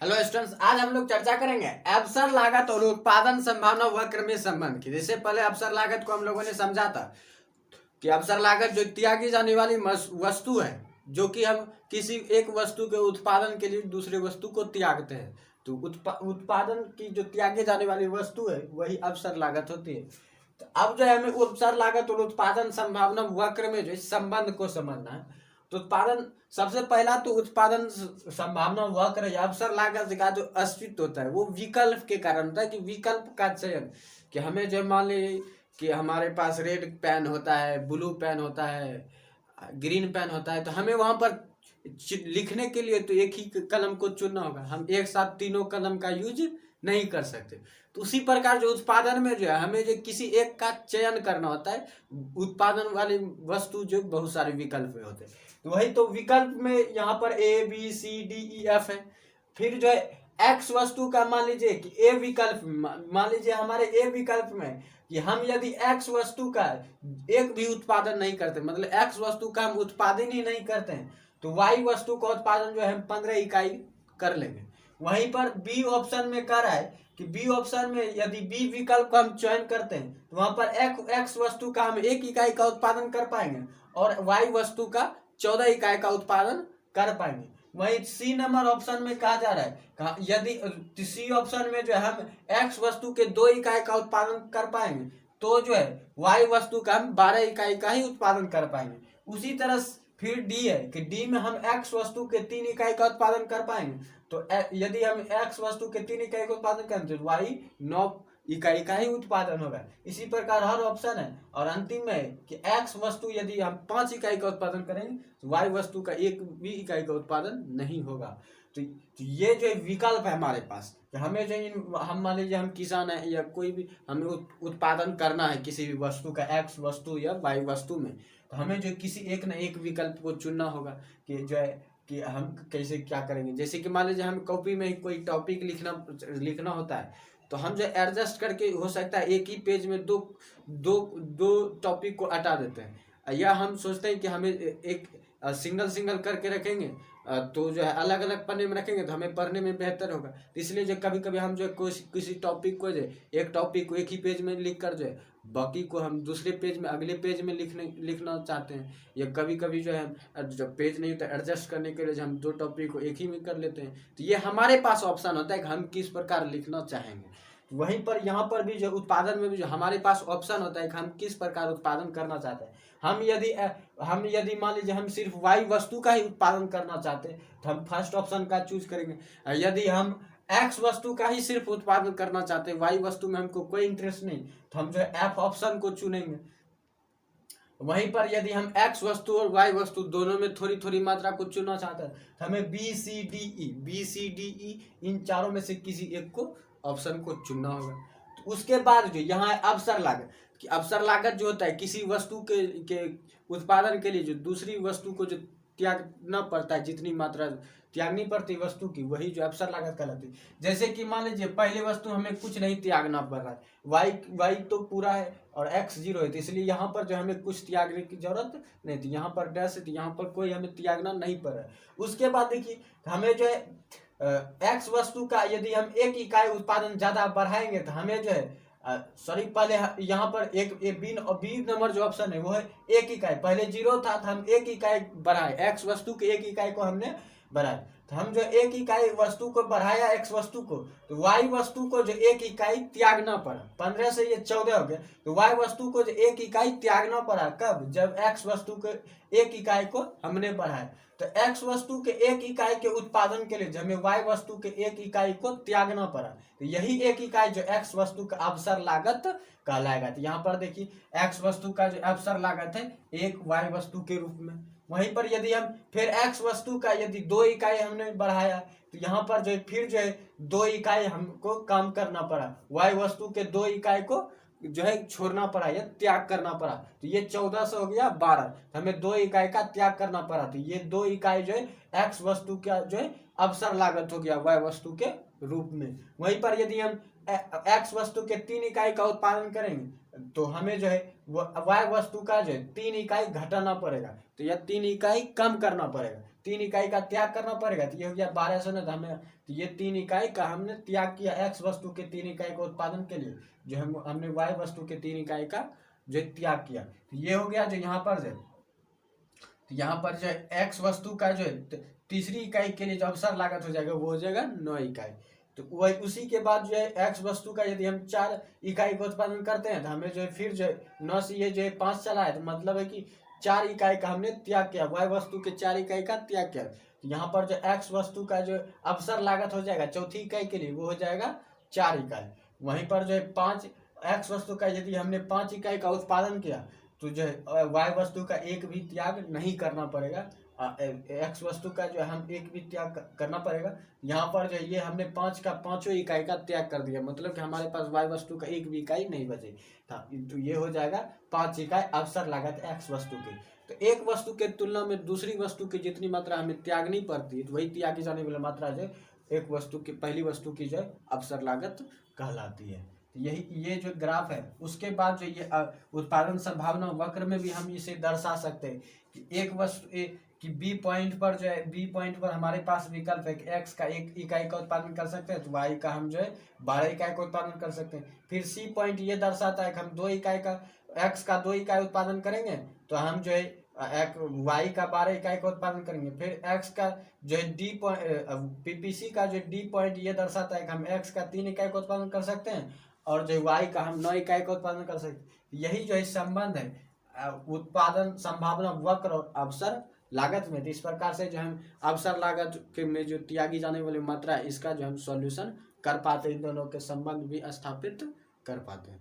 Hello students, आज हम लोग चर्चा करेंगे अवसर लागत और उत्पादन संभावना वक्र में संबंध की। जैसे पहले अवसर लागत को हम लोगों ने समझा था कि अवसर लागत जो त्यागी जाने वाली वस्तु है, जो कि हम किसी एक वस्तु के उत्पादन के लिए दूसरे वस्तु को त्यागते हैं, तो उत्पादन की जो त्यागी जाने वाली वस्तु है वही अवसर लागत होती है। तो अब जो है हमें अवसर लागत और उत्पादन संभावना वक्र में जो इस संबंध को समझना है। तो उत्पादन सबसे पहला तो उत्पादन संभावना वक्र या अवसर लागत का जो अस्तित्व होता है वो विकल्प के कारण होता है कि विकल्प का चयन, कि हमें जो मान लीजिए कि हमारे पास रेड पेन होता है, ब्लू पेन होता है, ग्रीन पेन होता है, तो हमें वहां पर लिखने के लिए तो एक ही कलम को चुनना होगा। हम एक साथ तीनों कलम का यूज नहीं कर सकते। तो उसी प्रकार जो उत्पादन में जो है हमें जो किसी एक का चयन करना होता है। उत्पादन वाली वस्तु जो बहुत सारे विकल्प में होते हैं, तो वही तो विकल्प में यहाँ पर A B C D E F है। फिर जो है एक्स वस्तु का मान लीजिए कि ए विकल्प, मान लीजिए हमारे ए विकल्प में कि हम यदि एक्स वस्तु का एक भी उत्पादन नहीं करते, मतलब एक्स वस्तु का हम उत्पादन ही नहीं करते हैं, तो वाई वस्तु का उत्पादन जो है हम 15 इकाई कर लेंगे। वहीं पर बी ऑप्शन में कह रहा है कि बी ऑप्शन में यदि बी विकल्प का हम चयन करते हैं तो वहां पर एक्स वस्तु का हम 1 इकाई का उत्पादन कर पाएंगे और वाई वस्तु का 14 इकाई का उत्पादन कर पाएंगे। वही सी नंबर ऑप्शन में कहा जा रहा है यदि सी ऑप्शन में जो है हम एक्स वस्तु के 2 इकाई का उत्पादन कर पाएंगे तो जो है वाई वस्तु का हम 12 इकाई का ही उत्पादन कर पाएंगे। उसी तरह फिर डी है कि डी में हम एक्स वस्तु के 3 इकाई का उत्पादन कर पाएंगे, तो यदि हम एक्स वस्तु के 3 इकाई का उत्पादन करें तो वाई 9 इकाई का ही उत्पादन होगा। इसी प्रकार हर ऑप्शन है। और अंतिम में है कि एक्स वस्तु यदि हम 5 इकाई का उत्पादन करेंगे तो वाई वस्तु का 1 भी इकाई का उत्पादन नहीं होगा। तो ये जो विकल्प है हमारे पास, हमें जो हम मान लीजिए हम किसान है या कोई भी हमें उत्पादन करना है किसी भी वस्तु का एक्स वस्तु या वाई वस्तु में, तो हमें जो किसी एक न एक विकल्प को चुनना होगा कि जो है कि हम कैसे क्या करेंगे। जैसे कि मान लीजिए हम कॉपी में कोई टॉपिक लिखना होता है, तो हम जो एडजस्ट करके हो सकता है एक ही पेज में दो दो दो टॉपिक को हटा देते हैं, या हम सोचते हैं कि हमें एक सिंगल सिंगल करके रखेंगे, तो जो है अलग अलग पन्ने में रखेंगे तो हमें पढ़ने में बेहतर होगा। तो इसलिए जो कभी कभी हम जो है किसी टॉपिक को जो एक टॉपिक को एक ही पेज में लिख कर जो है बाकी को हम दूसरे पेज में अगले पेज में लिखना चाहते हैं, या कभी कभी जो है जब पेज नहीं होता एडजस्ट करने के लिए जो हम 2 टॉपिक को एक ही में कर लेते हैं। तो ये हमारे पास ऑप्शन होता है कि हम किस प्रकार लिखना चाहेंगे। वहीं पर यहाँ पर भी जो उत्पादन में भी जो हमारे पास ऑप्शन होता है कि हम किस प्रकार उत्पादन करना चाहते हैं। हम यदि मान लीजिए हम सिर्फ वाई वस्तु का ही उत्पादन करना चाहते हैं तो हम फर्स्ट ऑप्शन का चूज करेंगे। यदि हम एक्स वस्तु का ही सिर्फ उत्पादन करना चाहते हैं, वाई वस्तु में हमको कोई इंटरेस्ट नहीं, तो हम जो है एफ ऑप्शन को चुनेंगे। वहीं पर यदि हम एक्स वस्तु और वाई वस्तु दोनों में थोड़ी थोड़ी मात्रा को चुनना चाहते हैं तो हमें बी सी डी ई इन चारों में से किसी एक को ऑप्शन को चुनना होगा। तो उसके बाद जो यहाँ है अवसर लागत, कि अवसर लागत जो होता है किसी वस्तु के उत्पादन के लिए जो दूसरी वस्तु को जो त्यागना पड़ता है, जितनी मात्रा त्यागनी पड़ती है वस्तु की, वही जो अवसर लागत कहलाती है। जैसे कि मान लीजिए पहले वस्तु हमें कुछ नहीं त्यागना पड़ रहा है, वाई तो पूरा है और एक्स 0 है, तो इसलिए यहाँ पर जो हमें कुछ त्यागने की जरूरत नहीं थी। यहाँ पर डैश है तो यहाँ पर कोई हमें त्यागना नहीं पड़ रहा है। उसके बाद देखिए हमें जो है एक्स वस्तु का यदि हम 1 इकाई उत्पादन ज्यादा बढ़ाएंगे तो हमें जो है पहले यहाँ पर बी नंबर जो ऑप्शन है वो है 1 इकाई, पहले 0 था तो हम 1 इकाई बढ़ाए, एक्स वस्तु के 1 इकाई को हमने बढ़ाया, तो हम जो 1 इकाई वस्तु को बढ़ाया एक्स वस्तु को, तो वाई वस्तु को जो 1 इकाई त्यागना पड़ा। 15 से ये 14 हो गया, तो वाई वस्तु को जो 1 इकाई त्यागना पड़ा कब, जब एक्स वस्तु के 1 इकाई को हमने बढ़ाया। तो एक्स वस्तु के 1 इकाई के उत्पादन के लिए हमें वाई वस्तु के 1 इकाई को त्यागना पड़ा, तो यही 1 इकाई जो एक्स वस्तु का अवसर लागत कहलाएगा। तो यहाँ पर देखिए एक्स वस्तु का जो अवसर लागत है 1 वाई वस्तु के रूप में। वहीं पर यदि हम फिर एक्स वस्तु का यदि 2 इकाई हमने बढ़ाया तो यहाँ पर जो फिर जो है 2 इकाई हमको काम करना पड़ा, वाई वस्तु के 2 इकाई को जो है छोड़ना पड़ा या त्याग करना पड़ा, तो ये 14 से हो गया 12, हमें 2 इकाई का त्याग करना पड़ा, तो ये 2 इकाई जो है एक्स वस्तु का जो है अवसर लागत हो गया वाई वस्तु के रूप में। वहीं पर यदि हम एक्स वस्तु के 3 इकाई का उत्पादन करेंगे तो हमें जो है वाई वस्तु का जो है 3 इकाई घटाना पड़ेगा, तो यह 3 इकाई कम करना पड़ेगा, 3 इकाई का त्याग करना पड़ेगा, तो ये हो गया 12 से, ना हमें तो ये 3 इकाई का हमने त्याग किया x वस्तु के 3 इकाई का उत्पादन के लिए, जो हमने y वस्तु के 3 इकाई का जो त्याग किया। तो ये हो गया जो यहाँ पर जो, तो यहाँ पर जो x वस्तु का जो तीसरी इकाई के लिए जो अवसर लागत हो जाएगा वो हो जाएगा 9 इकाई। तो वही उसी के बाद जो है x वस्तु का यदि हम 4 इकाई का उत्पादन करते हैं तो हमें जो है फिर जो है 9 से ये जो है 5 चला है, तो मतलब है कि 4 इकाई का हमने त्याग किया, y वस्तु के 4 इकाई का त्याग किया। तो यहाँ पर जो x वस्तु का जो अवसर लागत हो जाएगा चौथी इकाई के लिए वो हो जाएगा 4 इकाई। वहीं पर जो है 5 x वस्तु का यदि हमने 5 इकाई का उत्पादन किया तो जो है y वस्तु का एक भी त्याग नहीं करना पड़ेगा, x वस्तु का जो हम एक भी त्याग करना पड़ेगा। यहाँ पर जो ये हमने 5 का 5 इकाई का त्याग कर दिया, मतलब कि हमारे पास y वस्तु का एक भी इकाई नहीं बचे था। तो ये हो जाएगा 5 इकाई अवसर लागत x वस्तु की। तो एक वस्तु के तुलना में दूसरी वस्तु की जितनी मात्रा हमें त्यागनी पड़ती है तो वही त्यागी जाने वाली मात्रा जो एक वस्तु की पहली वस्तु की जो अवसर लागत कहलाती है। तो यही ये जो ग्राफ है उसके बाद जो ये उत्पादन संभावना वक्र में भी हम इसे दर्शा सकते हैं कि एक वस्तु कि बी पॉइंट पर जो है बी पॉइंट पर हमारे पास विकल्प है कि एक्स का 1 इकाई का उत्पादन कर सकते हैं तो वाई का हम जो है 12 इकाई का उत्पादन कर सकते हैं। फिर सी पॉइंट ये दर्शाता है कि हम 2 इकाई का एक्स का 2 इकाई उत्पादन करेंगे तो हम जो है वाई का 12 इकाई का उत्पादन करेंगे। फिर एक्स का जो है डी पॉइंट पीपीसी का जो डी पॉइंट ये दर्शाता है कि हम एक्स का 3 इकाई का उत्पादन कर सकते हैं और जो वाई का हम 9 इकाई का उत्पादन कर सकते हैं। यही जो है संबंध है उत्पादन संभावना वक्र और अवसर लागत में। तो इस प्रकार से जो हम अवसर लागत के में जो त्यागी जाने वाली मात्रा है इसका जो हम सॉल्यूशन कर पाते हैं, इन दोनों के संबंध भी स्थापित कर पाते हैं।